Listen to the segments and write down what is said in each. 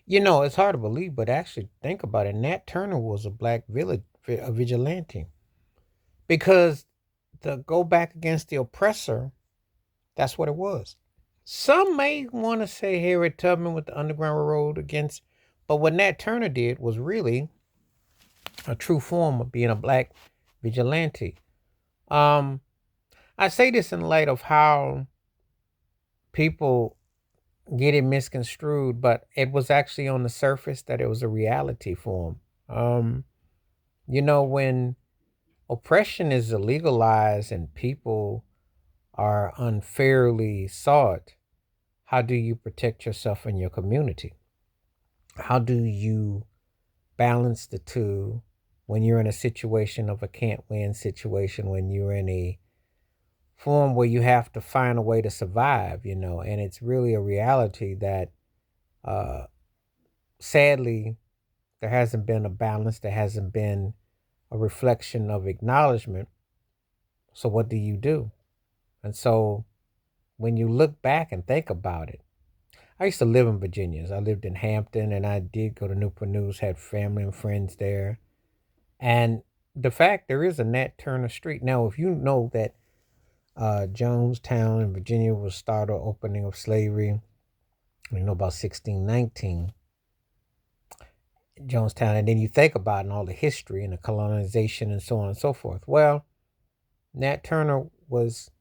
It's hard to believe, but actually think about it. Nat Turner was a a vigilante, because to go back against the oppressor, that's what it was. Some may want to say Harriet Tubman with the Underground Railroad against, but what Nat Turner did was really a true form of being a black vigilante. Um, I say this in light of how people get it misconstrued, but it was actually on the surface that it was a reality for him. When oppression is illegalized and people are unfairly sought, how do you protect yourself and your community? How do you balance the two when you're in a situation of a can't win situation, when you're in a form where you have to find a way to survive, and it's really a reality that uh, sadly there hasn't been a balance, there hasn't been a reflection of acknowledgement. So, what do you do? And so, when you look back and think about it, I used to live in Virginia. I lived in Hampton and I did go to Newport News, had family and friends there. And the fact there is a Nat Turner Street. Now, if you know that Jonestown in Virginia was started opening of slavery, about 1619, Jonestown, and then you think about it and all the history and the colonization and so on and so forth. Well, Nat Turner was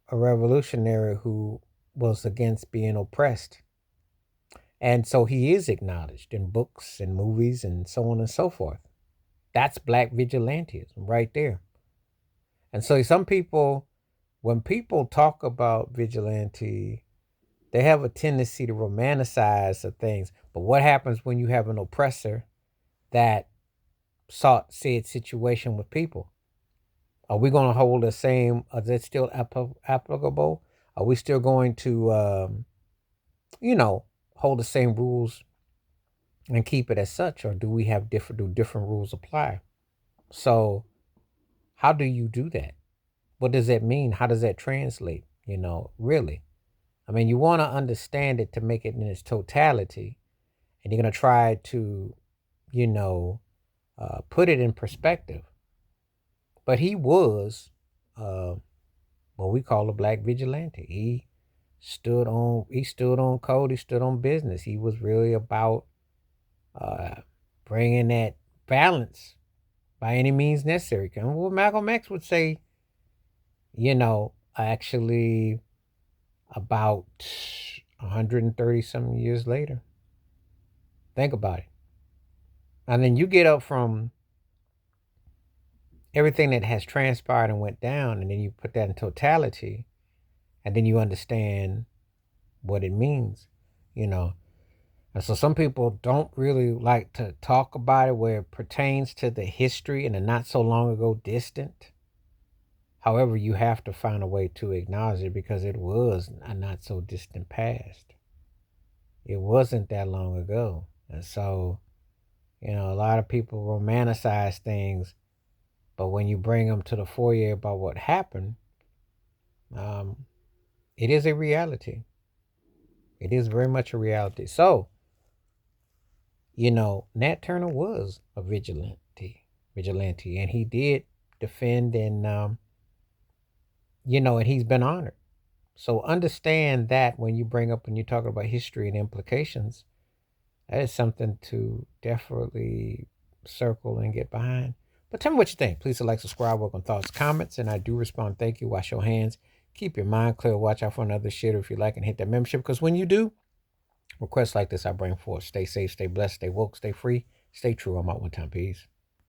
a revolutionary who was against being oppressed. And so he is acknowledged in books and movies and so on and so forth. That's black vigilantism right there. And so some people, when people talk about vigilante, they have a tendency to romanticize the things. But what happens when you have an oppressor that sought said situation with people? Are we going to hold the same? Is it still applicable? Are we still going to, you know, hold the same rules and keep it as such, or do we have different rules apply? So, how do you do that? What does that mean? How does that translate? Really. I mean, you want to understand it to make it in its totality, and you're going to try to, you know, put it in perspective. But he was uh, what we call a black vigilante. He stood on code. He stood on business. He was really about uh, bringing that balance by any means necessary. And what Malcolm X would say, actually about 130 some years later. Think about it. And then you get up from everything that has transpired and went down, and then you put that in totality, and then you understand what it means, you know. And so some people don't really like to talk about it where it pertains to the history and the not so long ago distant. However, you have to find a way to acknowledge it because it was a not so distant past. It wasn't that long ago. And so, a lot of people romanticize things, but when you bring them to the foyer about what happened, um, it is a reality. It is very much a reality. So, Nat Turner was a vigilante, and he did defend and, and he's been honored. So understand that when you're talking about history and implications, that is something to definitely circle and get behind. But tell me what you think. Please like, subscribe, welcome thoughts, comments, and I do respond. Thank you. Wash your hands. Keep your mind clear. Watch out for another shit if you like, and hit that membership, because when you do, requests like this I bring forth. Stay safe, stay blessed, stay woke, stay free, stay true. I'm out one time. Peace.